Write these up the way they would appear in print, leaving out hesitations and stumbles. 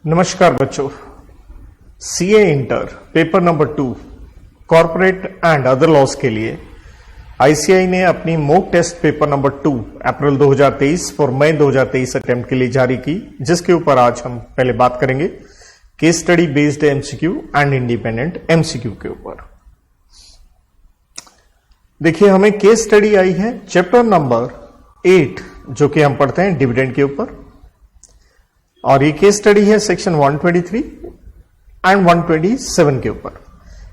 नमस्कार बच्चों, CA inter paper number 2 corporate and other laws के लिए आईसीआई ने अपनी mock test paper number 2 April 2023 for May 2023 attempt के लिए जारी की, जिसके ऊपर आज हम पहले बात करेंगे case study based MCQ and independent MCQ के ऊपर। देखिए, हमें केस स्टडी आई है चैप्टर नंबर 8 जो कि हम पढ़ते हैं डिविडेंड के ऊपर, और ये केस स्टडी है सेक्शन 123 एंड 127 के ऊपर।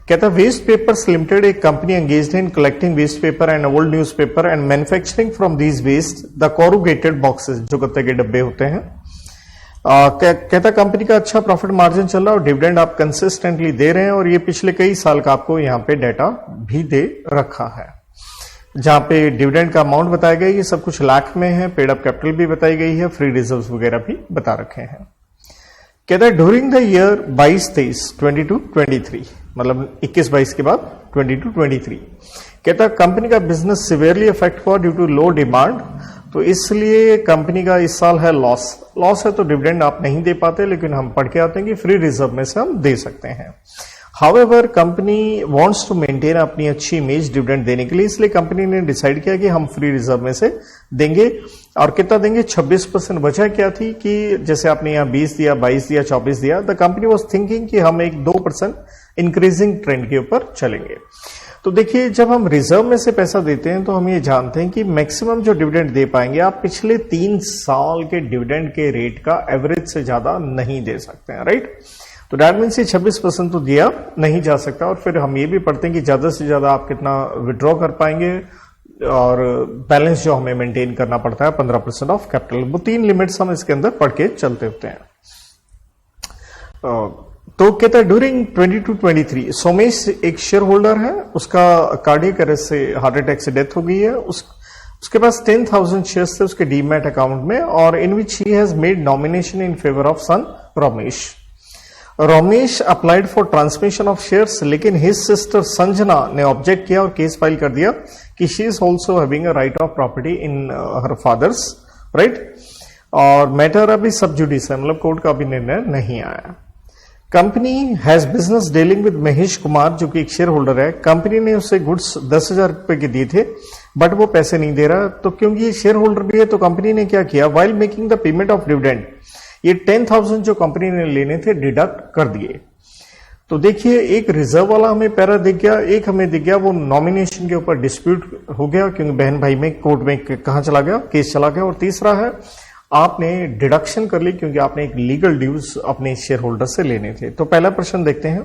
कहता है वेस्ट पेपर्स लिमिटेड एक company engaged in collecting waste paper and old news paper and manufacturing from these waste the corrugated boxes, जो गत्ते के डब्बे होते हैं। कहता कंपनी का अच्छा प्रॉफिट मार्जिन चल रहा है और डिविडेंड आप कंसिस्टेंटली दे रहे हैं, और ये पिछले कई साल का आपको यहाँ पे डाटा भी दे रखा है, जहां पे डिविडेंड का अमाउंट बताया गया, ये सब कुछ लाख में है, पेड अप कैपिटल भी बताई गई है, फ्री रिजर्व्स वगैरह भी बता रखे हैं। कहता है ड्यूरिंग द ईयर 22-23 22-23 मतलब 21-22 के बाद 22-23 कहता है कंपनी का बिजनेस सिवियरली अफेक्ट हुआ ड्यू टू लो डिमांड, तो इसलिए कंपनी का इस साल है लॉस है, तो डिविडेंड आप नहीं दे पाते, लेकिन हम पढ़ के आते हैं कि फ्री रिजर्व में से हम दे सकते हैं। However company wants to maintain अपनी अच्छी इमेज डिविडेंड देने के लिए, इसलिए कंपनी ने डिसाइड किया कि हम फ्री रिजर्व में से देंगे। और कितना देंगे? 26%। वजह क्या थी कि जैसे आपने यहाँ 20 दिया, 22 दिया, 24 दिया, द कंपनी वाज थिंकिंग कि हम एक 2% इंक्रीजिंग ट्रेंड के ऊपर चलेंगे। तो देखिए, जब हम रिजर्व में से पैसा देते हैं तो हम ये जानते हैं कि मैक्सिमम जो डिविडेंड दे पाएंगे आप पिछले 3 साल के डिविडेंड के रेट का एवरेज से ज्यादा नहीं दे सकते हैं, राइट। तो दैट मीन्स ये 26% तो दिया नहीं जा सकता। और फिर हम ये भी पढ़ते हैं कि ज्यादा से ज्यादा आप कितना विड्रॉ कर पाएंगे, और बैलेंस जो हमें मेंटेन करना पड़ता है 15% ऑफ कैपिटल। वो 3 लिमिट्स हम इसके अंदर पढ़ के चलते होते हैं। तो कहता है ड्यूरिंग 22-23 सोमेश एक शेयर होल्डर है, उसका कार्डियक अरेस्ट से हार्ट अटैक से डेथ हो गई है। उसके पास 10,000 शेयर्स थे उसके डीमैट अकाउंट में, और in which he has made nomination in favour of son Ramesh applied for transmission of shares, लेकिन हिज सिस्टर संजना ने ऑब्जेक्ट किया और केस फाइल कर दिया कि she is also having a right of property in her father's, right. और matter अभी sub जुडिस है, मतलब कोर्ट का अभी निर्णय नहीं आया। Company has business dealing with Mahesh Kumar, जो कि एक शेयर होल्डर है। कंपनी ने उसे गुड्स 10,000 रुपए के दिए थे, बट वो पैसे नहीं दे रहा। तो क्योंकि ये शेयर होल्डर भी है, तो कंपनी ने क्या किया, while making the payment of dividend, ये 10,000 जो कंपनी ने लेने थे डिडक्ट कर दिए। तो देखिए, एक रिजर्व वाला हमें पैरा दिख गया, एक हमें दिख गया वो नॉमिनेशन के ऊपर डिस्प्यूट हो गया, क्योंकि बहन भाई में कोर्ट में कहां चला गया, केस चला गया। और तीसरा है आपने डिडक्शन कर ली क्योंकि आपने एक लीगल ड्यूज अपने शेयर होल्डर से लेने थे। तो पहला प्रश्न देखते हैं।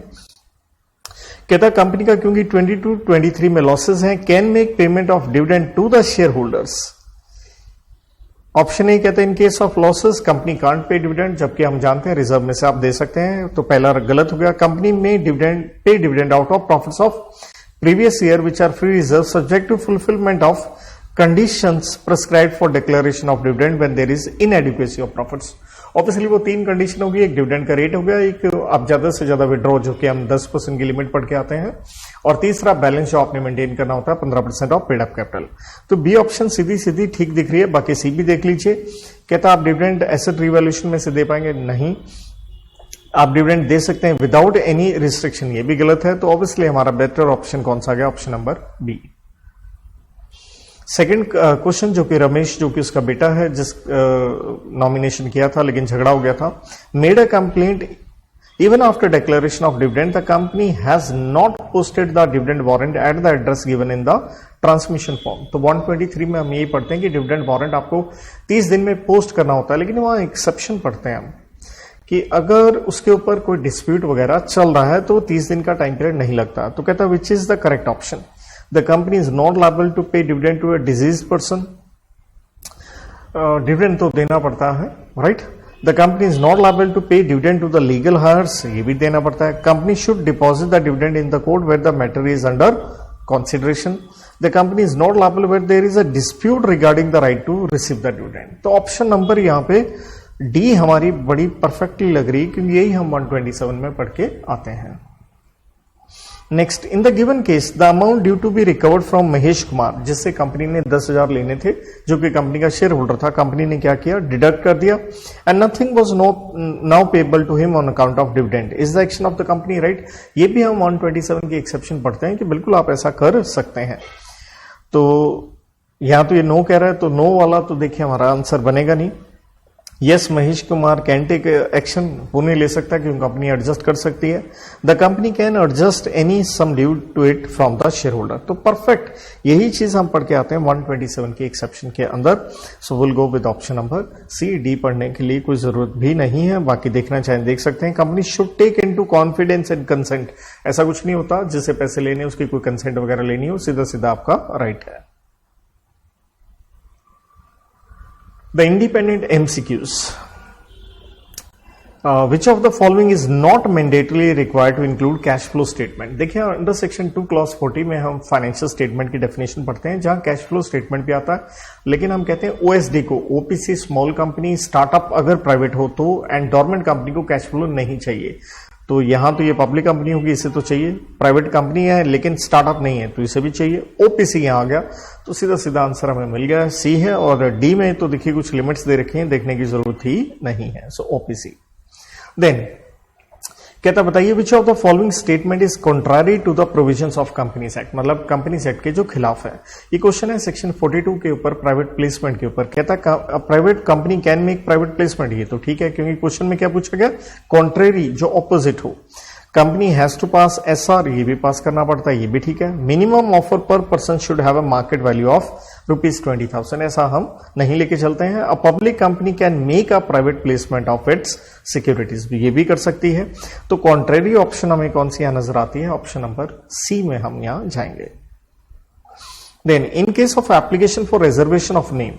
कहता कंपनी का क्योंकि 22-23 में लॉसेस हैं, can make payment of dividend to the share holders. Option A कहते हैं in case of losses company can't pay dividend, जबकि हम जानते हैं रिजर्व में से आप दे सकते हैं। तो पहला गलत हो गया। कंपनी में pay dividend out of profits of previous year which are free reserve subject to fulfilment of conditions prescribed for declaration of dividend when there is inadequacy of profits. Obviously वो 3 कंडीशन होगी, एक dividend का rate हो गया, एक आप ज्यादा से ज्यादा विड्रॉ जो कि हम 10% की लिमिट पढ़ के आते हैं, और तीसरा बैलेंस जो आपने मेंटेन करना होता है 15% ऑफ पेड अप कैपिटल। तो बी ऑप्शन सीधी सीधी ठीक दिख रही है, बाकी सी भी देख लीजिए। कहता आप डिविडेंड एसेट रिवैल्यूएशन में से दे पाएंगे? नहीं। आप डिविडेंड दे सकते हैं विदाउट एनी रिस्ट्रिक्शन, ये भी गलत है। तो ऑब्वियसली हमारा बेटर ऑप्शन कौन सा गया? Option number B. Second question जो कि रमेश, जो कि उसका बेटा है, जिस नॉमिनेशन किया था लेकिन झगड़ा हो गया था, made a complaint even after declaration of dividend the company has not posted the dividend warrant at the address given in the transmission form. तो 123 में हम यही पढ़ते हैं कि डिविडेंड वारंट आपको 30 दिन में पोस्ट करना होता है, लेकिन वहां एक्सेप्शन पढ़ते हैं हम कि अगर उसके ऊपर कोई डिस्प्यूट वगैरह चल रहा है तो 30 दिन का टाइम पीरियड नहीं लगता। तो कहता है which is the correct option. The company is not liable to pay dividend to a deceased person. Dividend तो देना पड़ता है, right? The company is not liable to pay dividend to the legal heirs. ये भी देना पड़ता है। Company should deposit the dividend in the court where the matter is under consideration. The company is not liable where there is a dispute regarding the right to receive the dividend. तो option number यहाँ पे D हमारी बड़ी perfectly लग रही, क्योंकि यही हम 127 में पढ़ के आते हैं। Next, in the given case the amount due to be recovered from Mahesh Kumar, जिससे कंपनी ने 10,000 लेने थे, जो कि कंपनी का शेयर होल्डर था, कंपनी ने क्या किया, डिडक्ट कर दिया, and nothing was now payable to him on account of dividend is the action of the company, right. ये भी हम 127 की एक्सेप्शन पढ़ते हैं कि बिल्कुल आप ऐसा कर सकते हैं। तो यहां तो ये नो कह रहा है, तो नो वाला तो देखिए हमारा आंसर बनेगा नहीं। Yes, Mahesh Kumar can take action, वो नहीं ले सकता क्योंकि कंपनी एडजस्ट कर सकती है। The company can adjust any sum due to it from the share holder. तो परफेक्ट यही चीज हम पढ़ के आते हैं 127 की एक्सेप्शन के अंदर। So will go with option number C. D पढ़ने के लिए कोई जरूरत भी नहीं है, बाकी देखना चाहें देख सकते हैं। Company should take into confidence and consent, ऐसा कुछ नहीं होता जिससे पैसे लेने उसकी कोई कंसेंट वगैरह लेनी हो, सीधा सीधा आपका राइट है। The independent MCQs. Which of the following is not mandatorily required to include cash flow statement? देखिए अंडर सेक्शन 2 क्लॉज 40 में हम फाइनेंशियल स्टेटमेंट की डेफिनेशन पढ़ते हैं, जहां कैश फ्लो स्टेटमेंट भी आता है, लेकिन हम कहते हैं ओएसडी को, ओपीसी स्मॉल कंपनी स्टार्टअप अगर प्राइवेट हो तो, एंड गवर्नमेंट कंपनी को कैश फ्लो नहीं चाहिए। तो यहां तो ये पब्लिक कंपनी होगी, इसे तो चाहिए, प्राइवेट कंपनी है लेकिन स्टार्टअप नहीं है तो इसे भी चाहिए। ओपीसी यहां आ गया तो सीधा सीधा आंसर हमें मिल गया, सी है। और डी में तो देखिए कुछ लिमिट्स दे रखी हैं, देखने की जरूरत ही नहीं है, सो ओपीसी। देन कहता बताइए which of the following statement is contrary to the provisions of companies act, मतलब कंपनीज एक्ट के जो खिलाफ है। ये क्वेश्चन है सेक्शन 42 के ऊपर, प्राइवेट प्लेसमेंट के ऊपर। कहता private company can make private placement, ये तो ठीक है क्योंकि क्वेश्चन में क्या पूछा गया, कॉन्ट्रेरी जो ऑपोजिट हो। Company has to pass SR, ये भी पास करना पड़ता है, ये भी ठीक है। मिनिमम ऑफर पर person should have a market value of ₹20,000, ऐसा हम नहीं लेके चलते हैं। A public company can make a private placement of its securities, ये भी कर सकती है। तो कॉन्ट्रेरी ऑप्शन हमें कौन सी यहां नजर आती है, ऑप्शन नंबर सी में हम यहां जाएंगे। Then in case of application for reservation of name,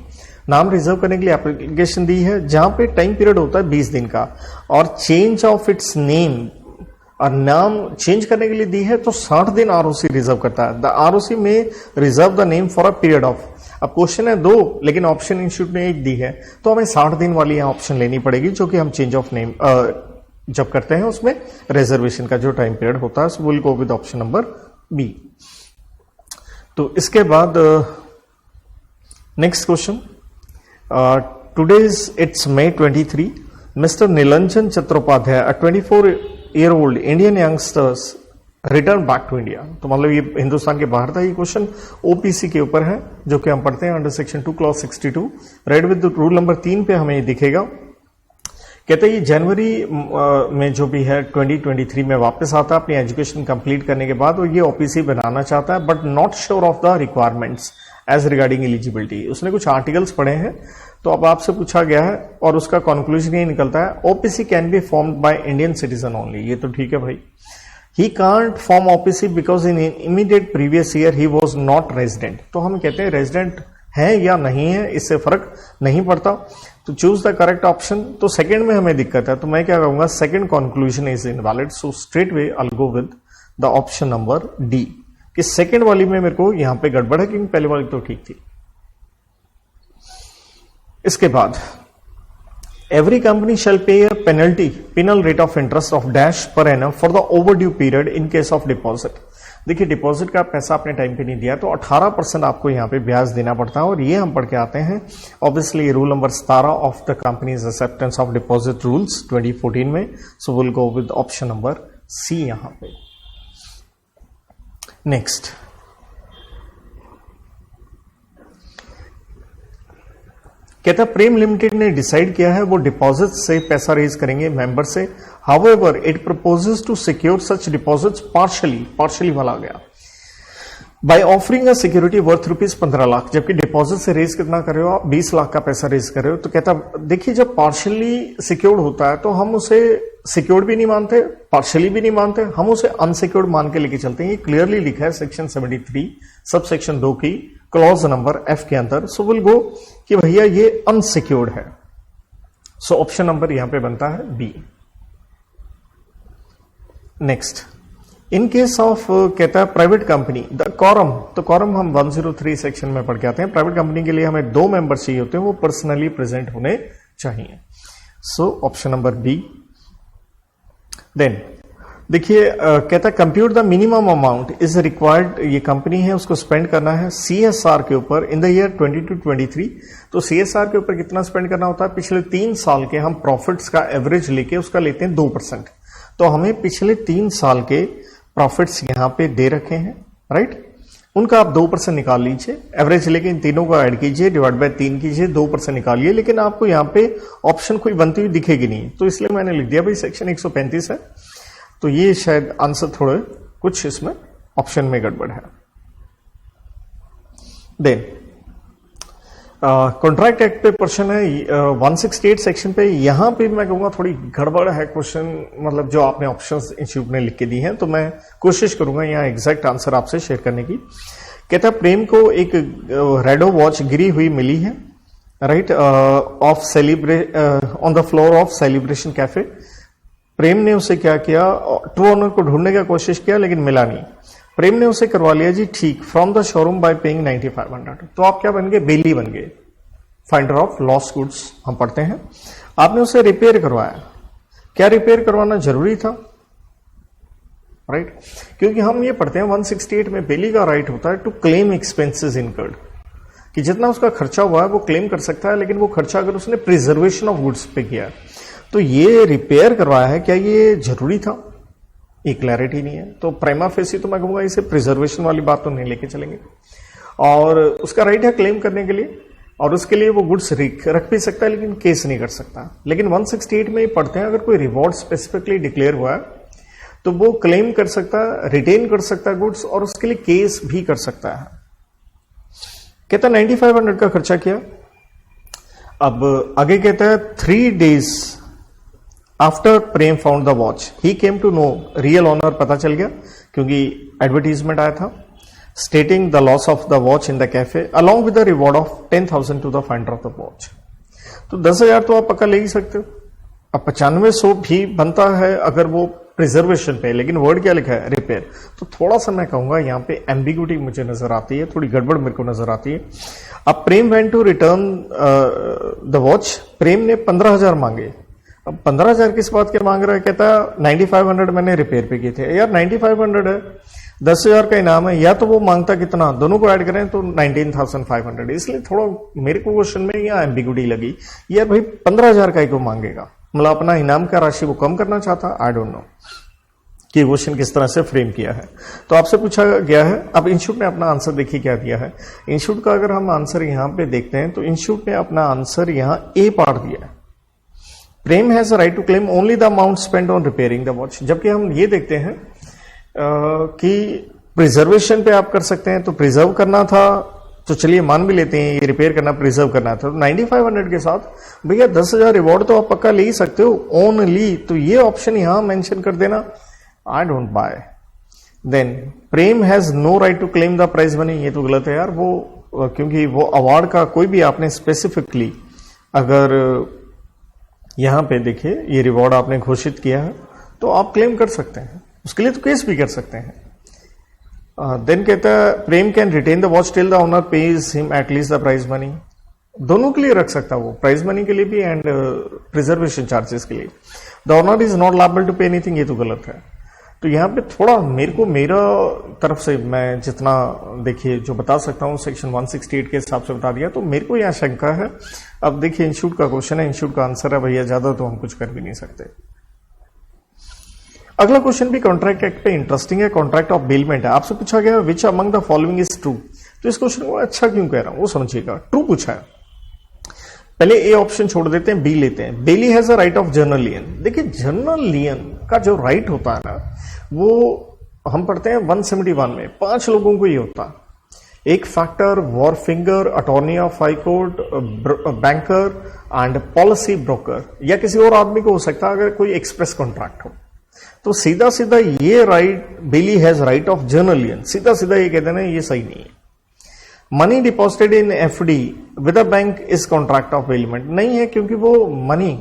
नाम रिजर्व करने के लिए एप्लीकेशन दी है, जहां पे टाइम पीरियड होता है 20 दिन का, और चेंज ऑफ इट्स नेम और नाम चेंज करने के लिए दी है, तो 60 दिन आरओसी रिजर्व करता है। द आरओसी में reserve the name for a period of, अब क्वेश्चन है 2 लेकिन ऑप्शन इंस्टीट्यूट ने 1 दी है, तो हमें 60 दिन वाली यहां ऑप्शन लेनी पड़ेगी, जो कि हम चेंज ऑफ नेम जब करते हैं उसमें रिजर्वेशन का जो टाइम पीरियड होता है। So will go with option number B. तो इसके बाद next question, today's it's May 23, mister Nilanjan Chattopadhyay, a 24-year-old Indian youngsters return back to India. तो मतलब ये हिंदुस्तान के बाहर था। ये क्वेश्चन ओपीसी के ऊपर है, जो कि हम पढ़ते हैं under section 2 clause 62। Read with rule number 3 पे हमें ये दिखेगा। कहते हैं ये जनवरी में जो भी है 2023 में वापस आता है अपनी एजुकेशन कंप्लीट करने के बाद, और ये ओपीसी बनाना चाहता है, but not sure of the requirements as regarding eligibility. उसने कुछ आर्टिकल्स पढ़े हैं, तो अब आपसे पूछा गया है और उसका कंक्लूजन ये निकलता है, OPC can be formed by Indian citizen only. ये तो ठीक है भाई। He can't form OPC because in immediate previous year he was not resident। तो हम कहते हैं रेजिडेंट है या नहीं है, इससे फर्क नहीं पड़ता, तो चूज द करेक्ट ऑप्शन। तो सेकंड में हमें दिक्कत है, तो मैं क्या कहूंगा, second conclusion is invalid. So straight way I will go with the option number D, कि सेकंड वाली में मेरे को यहां पे गड़बड़ है, क्योंकि पहले वाली तो ठीक थी। इसके बाद every company shall pay a penal rate of interest of dash per annum for the overdue period in case of deposit। देखिए डिपॉजिट का पैसा आपने टाइम पे नहीं दिया तो 18% आपको यहां पे ब्याज देना पड़ता है, और ये हम पढ़ के आते हैं obviously rule number 17 of the companies acceptance of deposit rules 2014 में। So will go with option number C यहां पे। नेक्स्ट, कहता प्रेम लिमिटेड ने डिसाइड किया है वो डिपॉजिट से पैसा रेज करेंगे मेंबर से। However it proposes to secure such deposits partially वाला आ गया by offering a security worth ₹15 lakh, जबकि डिपॉजिट से रेज कितना कर रहे हो आप, 20 लाख का पैसा रेज कर रहे हो। तो कहता देखिए जब पार्शली सिक्योर्ड होता है तो हम उसे सिक्योर्ड भी नहीं मानते, पार्शली भी नहीं मानते, हम उसे अनसिक्योर्ड मान के लेके चलते हैं। ये क्लियरली लिखा है सेक्शन 73 सब सेक्शन 2 की क्लॉज नंबर एफ के अंदर। सो विल गो कि भैया ये अनसिक्योर्ड है। सो ऑप्शन नंबर यहां पे बनता है B. Next, in case of कहता है प्राइवेट कंपनी द कॉरम, तो कॉरम हम 103 सेक्शन में पढ़ के आते हैं। प्राइवेट कंपनी के लिए हमें 2 मेंबर चाहिए होते हैं, वो पर्सनली प्रेजेंट होने चाहिए। So option number B. Then देखिए कहता है compute the minimum amount is required, ये कंपनी है उसको स्पेंड करना है CSR के ऊपर इन द ईयर 22-23। तो CSR के ऊपर कितना स्पेंड करना होता है, पिछले 3 साल के हम प्रॉफिट्स का एवरेज लेके उसका लेते हैं 2%। तो हमें पिछले 3 साल के प्रॉफिट्स यहां पे दे रखे हैं, राइट, उनका आप 2% निकाल लीजिए, एवरेज लेके इन तीनों को ऐड कीजिए, डिवाइड बाय 3 कीजिए, 2% निकालिए। लेकिन आपको यहाँ पे ऑप्शन कोई बनती हुई दिखेगी नहीं, तो इसलिए मैंने लिख दिया भाई सेक्शन 135 है। तो ये शायद आंसर थोड़े कुछ इसमें ऑप्शन में गड़बड़ है। देन कॉन्ट्रैक्ट एक्ट पे क्वेश्चन है 168 सेक्शन पे। यहां पे मैं कहूंगा थोड़ी गड़बड़ है क्वेश्चन, मतलब जो आपने ऑप्शंस इंस्टीट्यूट ने लिख के दी हैं, तो मैं कोशिश करूंगा यहाँ एग्जैक्ट आंसर आपसे शेयर करने की। कहता है प्रेम को एक रेडो वॉच गिरी हुई मिली है, right, on the floor of celebration cafe. Prem ने उसे क्या किया, ट्रू ओनर को ढूंढने का कोशिश किया लेकिन मिला नहीं। प्रेम ने उसे करवा लिया जी ठीक from the showroom bye paying 9500। तो आप क्या बन गए, बेली बन गए, फाइंडर ऑफ लॉस्ट गुड्स हम पढ़ते हैं। आपने उसे रिपेयर करवाया, क्या रिपेयर करवाना जरूरी था, राइट, क्योंकि हम ये पढ़ते हैं 168 में बेली का राइट होता है टू क्लेम एक्सपेंसेस इनकर्ड, कि जितना उसका खर्चा हुआ है वो क्लेम कर सकता है, लेकिन वो खर्चा अगर उसने प्रिजर्वेशन ऑफ गुड्स पे किया। तो ये रिपेयर करवाया है, क्या ये जरूरी था, ये क्लैरिटी नहीं है। तो प्राइमा फेसी तो मैं कहूंगा इसे प्रिजर्वेशन वाली बात तो नहीं लेके चलेंगे। और उसका राइट है क्लेम करने के लिए, और उसके लिए वो गुड्स रख भी सकता है लेकिन केस नहीं कर सकता। लेकिन 168 में ये पढ़ते हैं अगर कोई रिवॉर्ड स्पेसिफिकली डिक्लेयर हुआ है तो वो क्लेम कर सकता है, रिटेन कर सकता है गुड्स, और उसके लिए केस भी कर सकता है। कहता है 9500 का खर्चा किया। अब आगे कहता है 3 days after Prem found the watch he came to know, real owner पता चल गया क्योंकि एडवर्टीजमेंट आया था, stating the loss of the watch in the cafe along with the reward of 10,000 to the finder of the watch. तो 10,000 तो आप पक्का ले ही सकते हो। अब 9500 भी बनता है अगर वो प्रिजर्वेशन पे, लेकिन वर्ड क्या लिखा है, रिपेयर। तो थोड़ा सा मैं कहूंगा यहाँ पे एम्बिग्यूटी मुझे नजर आती है, थोड़ी गड़बड़ मेरे को नजर आती है। अब Prem went to return the watch, Prem ने 15,000 मांगे। अब 15,000 किस बात के मांग रहा है, कहता 9500 मैंने रिपेयर पे किए थे। यार 9500 है, 10,000 का इनाम है, या तो वो मांगता कितना, दोनों को ऐड करें तो 19,500। इसलिए थोड़ा मेरे को क्वेश्चन में यहाँ एम्बिग्यूटी लगी, यार भाई 15,000 का ही को मांगेगा, मतलब अपना इनाम का राशि वो कम करना चाहता। आई डोंट नो कि क्वेश्चन किस तरह से फ्रेम किया है। तो आपसे पूछा गया है, अब इंस्टीट्यूट ने अपना आंसर देखिए क्या दिया है। इंस्टीट्यूट का अगर हम आंसर यहाँ पे देखते हैं तो इंस्टीट्यूट ने अपना आंसर यहाँ ए पार्ट दिया है, Prem has a right to claim only the amount spend on repairing the watch. जबकि हम ये देखते हैं कि प्रिजर्वेशन पे आप कर सकते हैं, तो प्रिजर्व करना था तो चलिए मान भी लेते हैं ये रिपेयर करना प्रिजर्व करना था। तो 9500 के साथ भैया 10,000 रिवॉर्ड तो आप पक्का ले ही सकते हो ओनली, तो ये ऑप्शन यहां मेंशन कर देना, I don't buy. Then Prem has no right to claim the prize money, ये तो गलत है यार, वो क्योंकि वो अवार्ड का कोई भी आपने स्पेसिफिकली अगर यहां पे देखिए ये रिवॉर्ड आपने घोषित किया है तो आप क्लेम कर सकते हैं, उसके लिए तो केस भी कर सकते हैं। देन कहता है Prem can retain the watch till the owner pays him at least the prize money, दोनों के लिए रख सकता है वो, प्राइज मनी के लिए भी एंड प्रिजर्वेशन चार्जेस के लिए। The owner is not liable to pay anything, ये तो गलत है। तो यहाँ पे थोड़ा मेरा तरफ से मैं जितना देखिए जो बता सकता हूँ सेक्शन 168 के हिसाब से बता दिया, तो मेरे को यहाँ शंका है। अब देखिए इंस्टीट्यूट का क्वेश्चन है, इंस्टीट्यूट का आंसर है भैया, ज्यादा तो हम कुछ कर भी नहीं सकते। अगला क्वेश्चन भी कॉन्ट्रैक्ट एक्ट पे इंटरेस्टिंग है, कॉन्ट्रैक्ट ऑफ बेलमेंट है। आपसे पूछा गया विच among the following is true. तो इस क्वेश्चन को अच्छा क्यों कह रहा हूं वो समझिएगा, ट्रू पूछा है। पहले ए ऑप्शन छोड़ देते हैं, बी लेते हैं। Bailee has a right of general lien. देखिए जर्नल लियन का जो राइट होता है ना, वो हम पढ़ते हैं 171 में 5 लोगों को ही होता, एक factor, wharfinger, attorney of high court, banker and policy broker, या किसी और आदमी को हो सकता है अगर कोई एक्सप्रेस कॉन्ट्रैक्ट हो। तो सीधा सीधा ये right bailee has right of general lien, सीधा सीधा ये कहते हैं ये सही नहीं है। Money deposited in FD with a bank is contract of bailment, नहीं है क्योंकि वो मनी,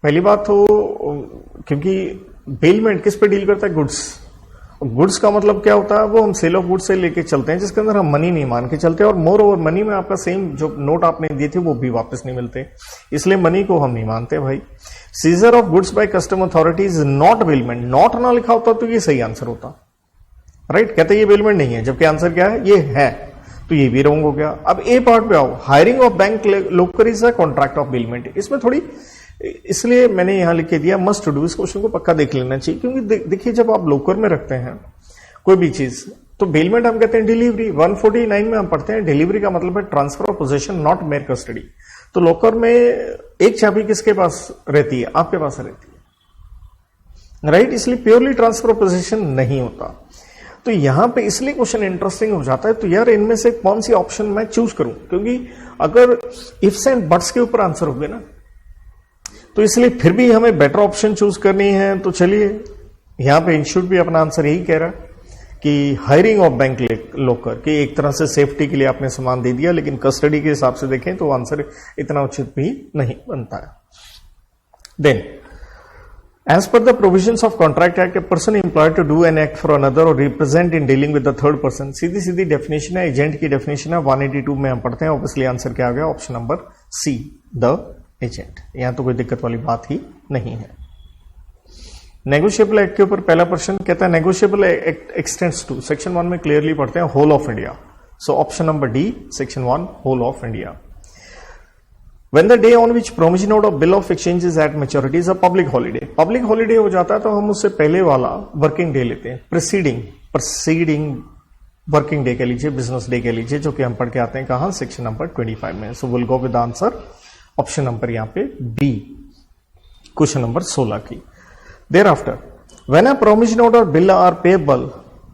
पहली बात तो क्योंकि बेलमेंट किस पे डील करता है, गुड्स, गुड्स का मतलब क्या होता है, वो हम सेल ऑफ गुड्स से लेके चलते हैं जिसके अंदर हम मनी नहीं मान के चलते, और मोर ओवर मनी में आपका सेम जो नोट आपने दिए थे वो भी वापस नहीं मिलते, इसलिए मनी को हम नहीं मानते भाई। Scissor of goods by custom authority is not bailment, not ना लिखा होता तो ये सही आंसर होता, राइट। कहते ये बेलमेंट नहीं है, जबकि आंसर क्या है, ये है, तो ये भी रॉन्ग हो गया। अब ए पार्ट पे आओ, hiring of bank locker is a contract of bailment. इसमें थोड़ी, इसलिए मैंने यहां लिख के दिया मस्ट टू डू, इस क्वेश्चन को पक्का देख लेना चाहिए, क्योंकि देखिए जब आप लोकर में रखते हैं कोई भी चीज, तो बेलमेंट हम कहते हैं डिलीवरी। 149 में हम पढ़ते हैं डिलीवरी का मतलब है transfer of possession not mayor custody. तो लोकर में एक चाबी किसके पास रहती है, आपके पास रहती है, राइट। इसलिए प्योरली ट्रांसफर ऑफ पोजेशन नहीं होता। तो यहां पे इसलिए क्वेश्चन इंटरेस्टिंग हो जाता है। तो यार इनमें से कौन सी ऑप्शन मैं चूज करूं, क्योंकि अगर इफ्स एंड बट्स के ऊपर आंसर होंगे ना, तो इसलिए फिर भी हमें बेटर ऑप्शन चूज करनी है। तो चलिए, यहां पे इंस्टीट्यूट भी अपना आंसर यही कह रहा है कि हायरिंग ऑफ बैंक लोकर की एक तरह से सेफ्टी के लिए आपने सामान दे दिया, लेकिन कस्टडी के हिसाब से देखें तो आंसर इतना उचित भी नहीं बनता है। Then as per the provisions of contract act, a person employed to do an act for another or represent in dealing with the third person, Sidhi Sidhi definition है, एजेंट की डेफिनेशन है, 182 में हम पढ़ते हैं। ऑब्वियसली आंसर क्या आ गया, option number C, the agent. यहां तो कोई दिक्कत वाली बात ही नहीं है। नेगोशिएबल एक्ट के ऊपर पहला प्रश्न कहता है negotiable act extends to, section 1 में क्लियरली पढ़ते हैं, whole of India. So option number D, section 1, whole of India. When the day on which promissory note or bill of exchange is at maturity is a public holiday, public holiday हो जाता है तो हम उससे पहले वाला working day लेते हैं, प्रीसीडिंग वर्किंग डे कह लीजिए, बिजनेस डे कह लीजिए, जो कि हम पढ़ के आते हैं कहां, सेक्शन नंबर 25 में। So will go with answer option number यहां पे बी, क्वेश्चन नंबर 16 की। Thereafter, when a promissory note or bill are payable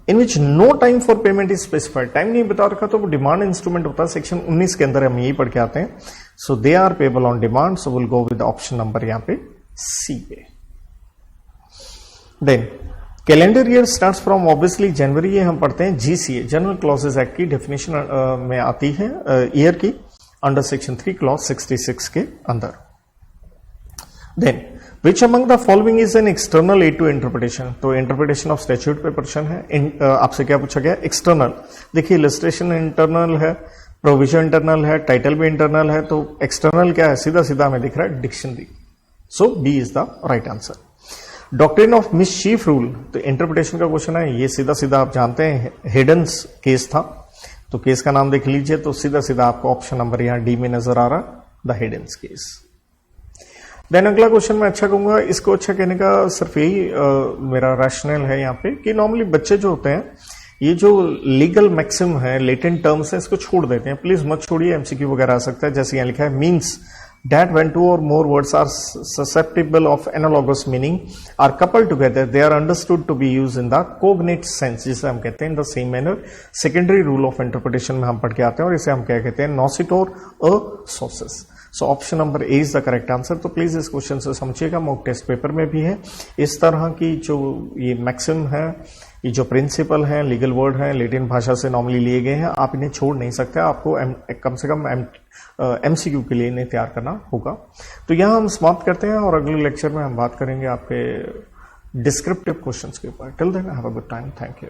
in which no time for payment is specified, time नहीं बता रखा तो वो डिमांड इंस्ट्रूमेंट होता है, सेक्शन 19 के अंदर हम यही पढ़ के आते हैं। So they are payable on demand, so will go with option number यहां पे सी पे। Then calendar year starts from obviously January, ये हम पढ़ते हैं जीसीए, जनरल क्लॉजेज एक्ट की डेफिनेशन में आती है ईयर की, अंडर सेक्शन 3 क्लॉज 66 के अंदर। Then which among the following is an external aid to interpretation, तो इंटरप्रिटेशन ऑफ स्टैट्यूट पे प्रश्न है। आपसे क्या पूछा गया, एक्सटर्नल। देखिए इलस्ट्रेशन इंटरनल है, प्रोविजन इंटरनल है, टाइटल भी इंटरनल है, तो एक्सटर्नल क्या है, सीधा सीधा हमें दिख रहा है dictionary. So B is the right answer. Doctrine of mischief rule, तो इंटरप्रिटेशन का क्वेश्चन है, ये सीधा सीधा आप जानते हैं हेडन्स केस था, तो केस का नाम देख लीजिए, तो सीधा सीधा आपको ऑप्शन नंबर यहां डी में नजर आ रहा, द हेडन्स केस। देन अगला क्वेश्चन मैं अच्छा कहूंगा, इसको अच्छा कहने का सिर्फ यही मेरा रैशनल है यहाँ पे कि नॉर्मली बच्चे जो होते हैं, ये जो लीगल मैक्सिम है, लेटेंट टर्म्स है, इसको छोड़ देते हैं। प्लीज मत छोड़िए, एमसीक्यू वगैरह आ सकता है। जैसे यहाँ लिखा है means that when two or more words are susceptible of analogous meaning are coupled together, they are understood to be used in the cognate sense, जिसे हम कहते हैं in the same manner। secondary rule of interpretation में हम पढ़ के आते हैं, और इसे हम क्या कहते हैं, nocitor a sources। So option number A is the correct answer. तो प्लीज इस क्वेश्चन से समझिएगा, मॉक टेस्ट पेपर में भी है। इस तरह की जो ये मैक्सिम है, ये जो प्रिंसिपल है, लीगल वर्ड है, लैटिन भाषा से नॉर्मली लिए गए हैं, आप इन्हें छोड़ नहीं सकते, आपको कम से कम एमसीक्यू के लिए इन्हें तैयार करना होगा। तो यहां हम समाप्त करते हैं, और अगले लेक्चर में हम बात करेंगे आपके डिस्क्रिप्टिव क्वेश्चंस के ऊपर। Till then have a good time, thank you.